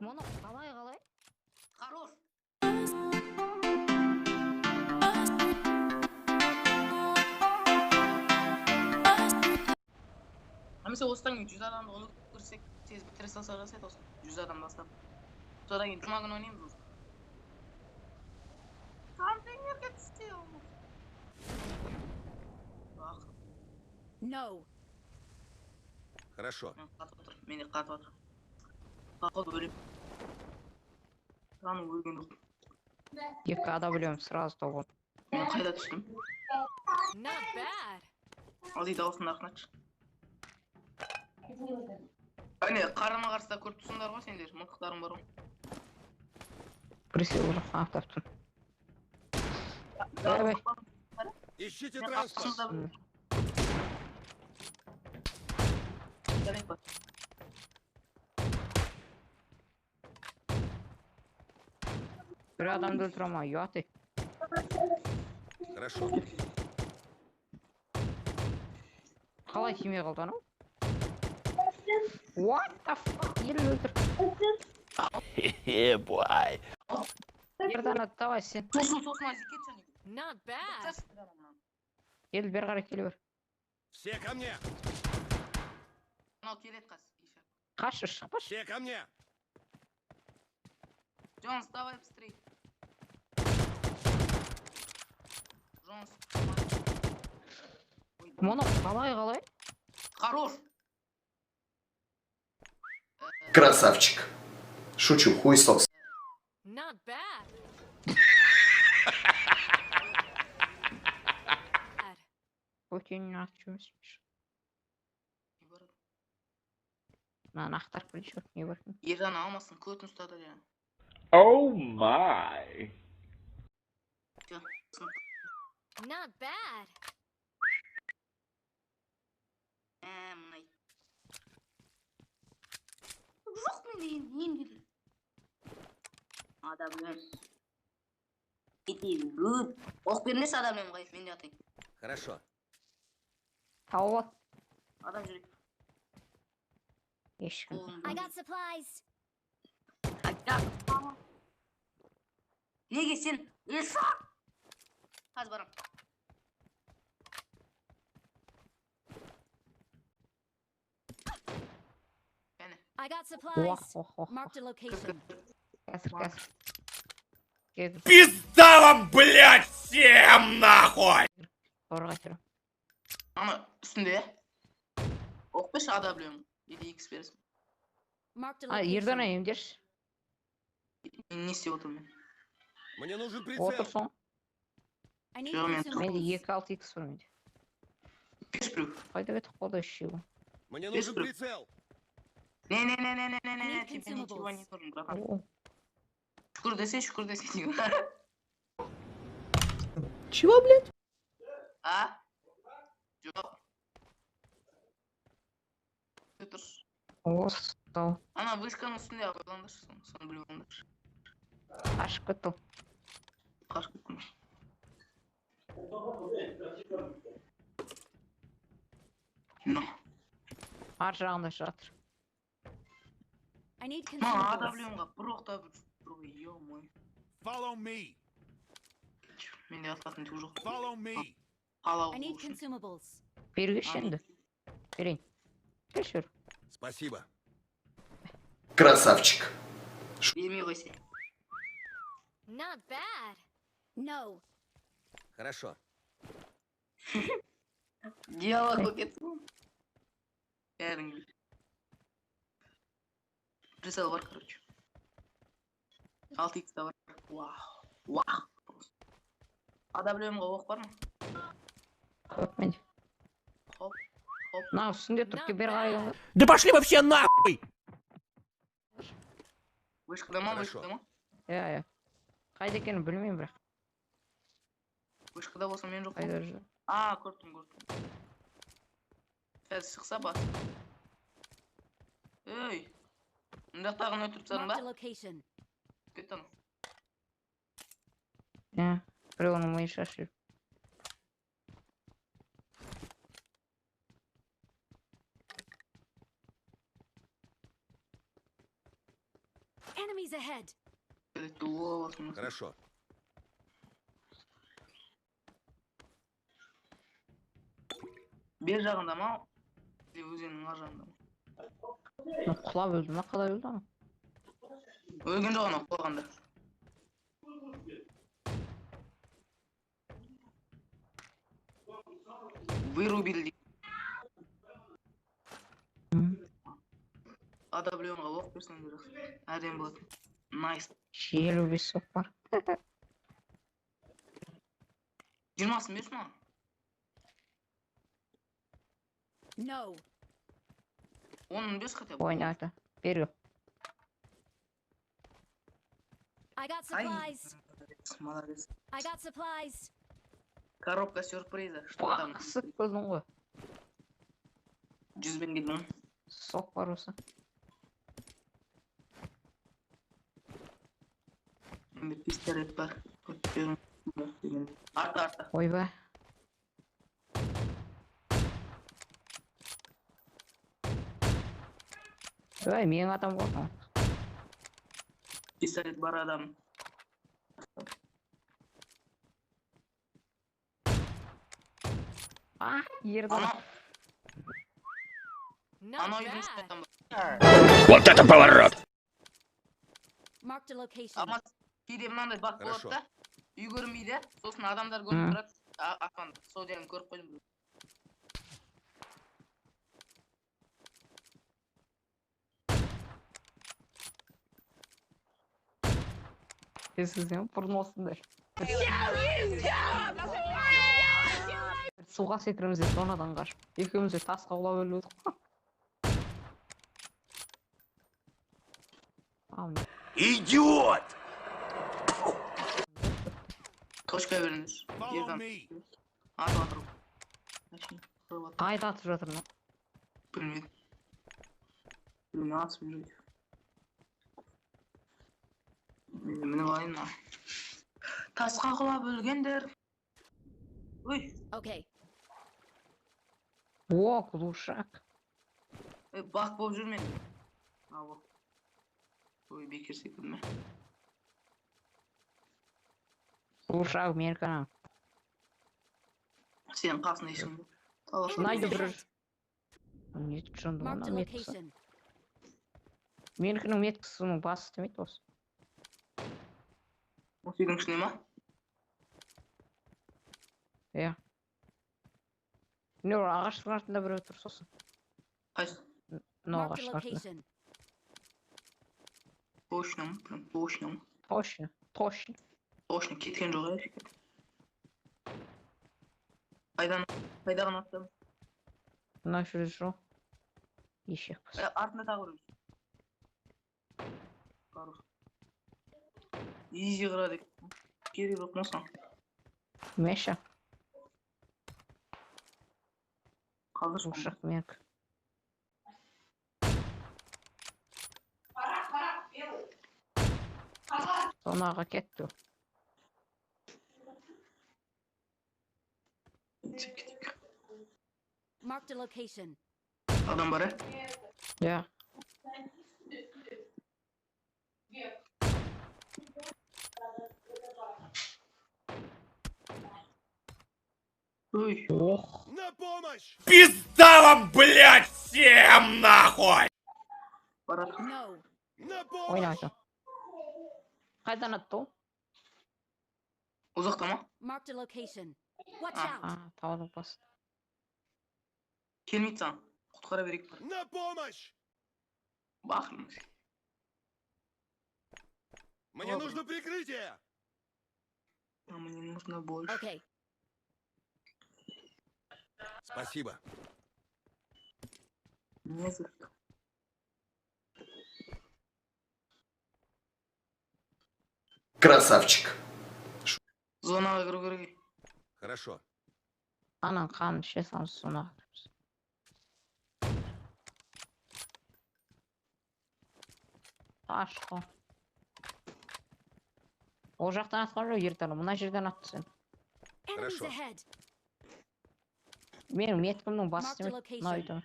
Мұны қалай? Хорош. Немесе осыдан кейін 100 адамды оны көрсек, тез бітіре салса жасайды осы. 100 адам бастап. Содан кейін жұма күні ойнаймыз осы. Контейнерге түсте ол. No. Хорошо. Мені қатып отыр. Қақыл өлем. Тану өлген жоқ. Екі адам білемін, сразу тобыл. Мен қайда түстім? Not bad. Ал дейді дауысын ақнатшы. Әне, қарама қарсыда көріп тұрсыңдар ғой сендер, мылтықтарың бар ғой. Біресе уже қанап таптым. Давай. Ищите транспорт. Bir adam da öldüremem, yatı. Хорошо. Қалай тимей қалды анау? What the fuck? Ел өлтір. Boy. Ердана, давай сен. Сосын азекет және. Not bad. Ел бер қарай келе бер. Все ко мне. Анау келет қас. Қашы, шықпаш. Все ко мне. Джонс, давай быстрей. Джонс. Мұны қалай? Хорош. Красавчик. Шучу, хуй сос. Not bad. Өтенің аты жұмысмеш. Мынаны ақтарып білші, не бар? Ержан алмасын, көтін ұстады жаңа. Oh my. Not bad. Мынай. Жоқ менде енді. Адаммен. Кетейін, өт. Оқ бермес адаммен қайып, мен де атайын. Хорошо. Тауы. Адам жүрек. Ешкім. I got supplies. Неге сен? Еша! Қаз барам. I got supplies. Marked a location. Кәзір. Пизда вам, блядь, всем нахуй! Орға түрі. Ана үстінде. Оқ беш ада білем. Или X бересің. Marked a Ердана location. емдерші. Не істеп отырмын. Мне нужен прицел. Отырсың. I need Sure, man. Менде consumables. 2-6X бар менде. Пеш біреу. Қайда кетіп қолда үшеуі. Мне нужен прицел. Не. need Тебе ничего не нужен, братан. О, Шүкір десе. чего, блядь? А? Жоқ. Тұрш. Остал. Ана вышканың үстінде қойғандаршы, соны біліп алыңдаршы. Ашып кеттім. Қашып кеттім. No. Ар жағында жатыр. I need Ада consumables. білем ға, бір оқта бір ё-мой. Follow me. Менде ататын түк жоқ. Follow me. Қалау I need үшін. consumables. Бергеш енді. Берейін. Келші бер. Спасибо. Красавчик. Бермей қойсе. Not bad. No. Хорошо. Диалог болып кетті ғой. Кәдімгі. Прицел бар, короче. 6X да бар. Вау. Ада білем ға, оқ бар ма? Көп менде. Хоп. На, үстінде тұр, кебер қарай. Да пошли вообще нахуй! Вышкада ма? Иә. Қайда екенін білмеймін бірақ. Вышкада болса мен жоқ. Қайда жүр. А, көрдім. Қазір шықса бас. Ей! Мұндақтағын өтіріп сарын Marked a ба? location. Кеттім. Иә. Біреуінің миы шашып. Enemies ahead. Хорошо. Бер жағында ма? Өзеннің ар жағында ма? Құлап өлді ма? Қалай өлді ана? Өлген жоқ ана құлағанда. Вырубили. Адабленға оқ берсеңдер жақсы. Әдем болады. Найс. 55 соқ бар. 20-сын берші ма? No. Оның бес хотя бы. Ойнайды. Беру. I got Ай. supplies. Молодец. I got supplies. Коробка сюрприза. Что там? Бақсып көрдің ғой. 100 бен келдің. Соқ бар осы. Енді пистолет бар. Арта. Ойбай. Ой, менің адам болған. Пистолет бар адам. Ерді. Not Ана үйдің bad. үстінде адам бар. Вот это поворот! Marked a location. Ама кейде мынандай баг болады Хорошо. да. Үй көрінбейді. Сосын адамдар көрініп тұрады. Ақпанда. Сол жерін көріп қойдым. Сіздің бұрын осындай. Суға секіреміз деп сонадан қашып. Екеуміз де тасқа құлап өлдік. Идиот! Точка беріңіз. Follow me. Атып атыр. Қайда атып жатыр ма? Білмедім. Білмей атып жүреді. Мені алайын ма? Тасқа құлап өлгендер. Ой, Okay. О, глушак. бақ болып жүрмеді. Ау. Ой, бекер секілді ме? Глушак менікі. Сенің қасында ешкім жоқ. Шынайды бір. Не тұшынды Marked оны a меткісі. location. Менікінің меткісінің басы істемейді осы. Осы үйдің ішіне ма? Иә. Не ол ағаштың артында біреу тұр сосын. Қайсы? Мынау Marked a ағаштың артында. location. Точно ма? Прям точно ма? Точно. Точно. Точно кеткен жоқ ай. Қайдаған аттым? Мына жүріс жоқ. Ешек біз. Артында тағы бір. Қару. Изи қырады. Керек жоқ мосың. Меша. Қалды Глушак менікі. Сонаға кетті. Marked a location. Адам бар, Иә. Ой, Ох. На помощь! Пизда вам, блядь, всем нахуй! барады. No. На помощь! Ойнайды. Қайдан атты ол? Ұзақта ма? Marked a location. Watch Ah. out. Таудың басы. Келмейді саған. Құтқара берейік. На помощь! Бақырмыз. Мне Ладно. нужно прикрытие! Мне нужно больше. Okay. Спасибо. Не за что. Красавчик. Зонаға кіру керек. Хорошо. Анан қанын іше саламыз сонаға кіреміз. Ашқы. Ол жақтан атқан жоқ ерталі. Мына жерден атты сен. Enemies Хорошо. ahead. Менің меткімнің басы Mark the істемейді. location. Мына үйді.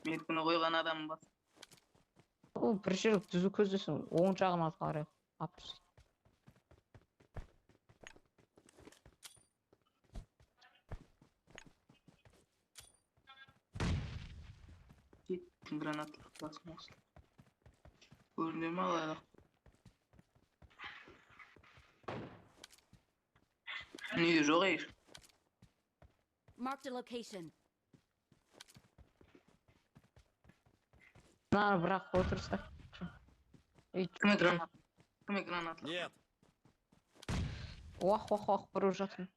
Мен күні қойған адамым бар. Ол бір жер түзу көздесің, оң жағын алып қарай. Апырс. Гранаталар классно olsun. Görünüyor mu Allah'a? Niye yok hayır? Marked a location. Нар бірақ отырса. Kime granat? Kime granat? Нет. Уах, бұрып жатыр.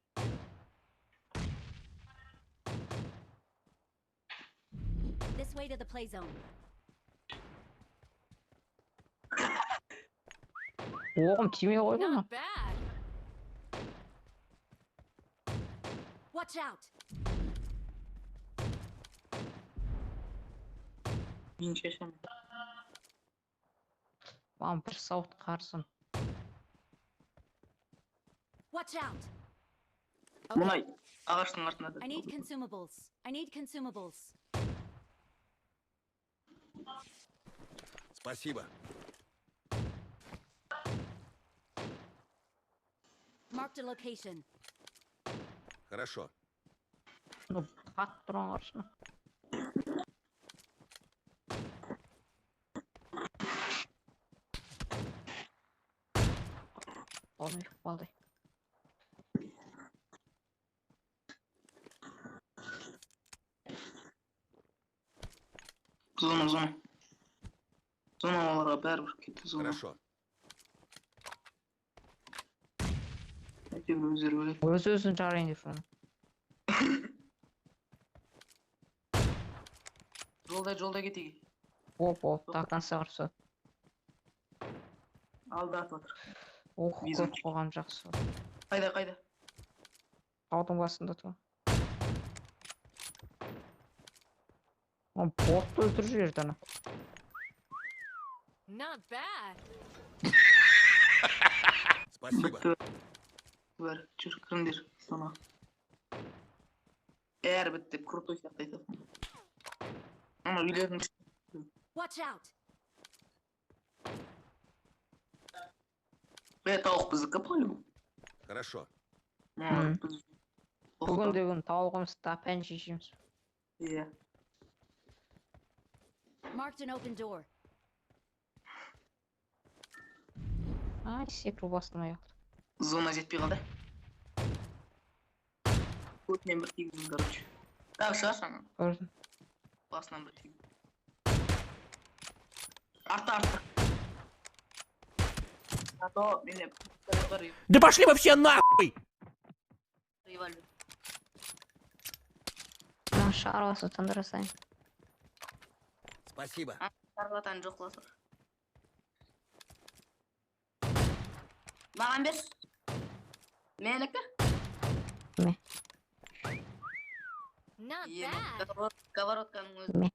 This way to the play zone. Оғым тимей қойды ма? Not bad. Watch out. Bin şaşam. Маған бір сауыт қарсын. Watch out. Bunay ağaçın артында I need consumables. I need consumables. Спасибо. Marked a location. Хорошо. Ну, қатты тұрған қаршына. Оны ұқпалды. Зона. Зоналарға бәрібір кетті зона. Хорошо. Әйтеуір өздері біледі. Өз-өзін жарайын деп жүрмін. Жолда кетейік. Оп, тақтанса қарсы. Алда атып отыр. Ох, көп қоғам жақсы. Қайда? Таудың басында тұр. Ботты өлтіріп жіберді ана. Not bad. Спасибо. Бәрі, жүр, кіріңдер. Сона. Әр бітті, крутой сияқты айтасың. Ана үйлердің Watch out. тауық біздікі по-любому. Хорошо. Бүгін тауығымыз тапан жейшіміз. Иә. Marked an open door. Ай, секіру бастым аяқты. Зона жетпей қалды. Көтінен бір тегізім, короче. Так, шығаш ана. Көрдім. Басынан бір тегізім. Арта. А то мене... Да пошли вы все нахуй! Револьвер. Шарасы тындырасайын. Спасибо. Шарлатан жоқ болса. Маған бер. Менікі? Не. Not bad. Сковородканың өзі. Не.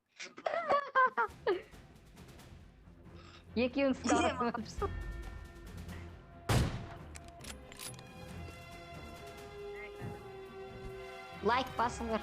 Екеуін сковородканың. Лайк басыңдар.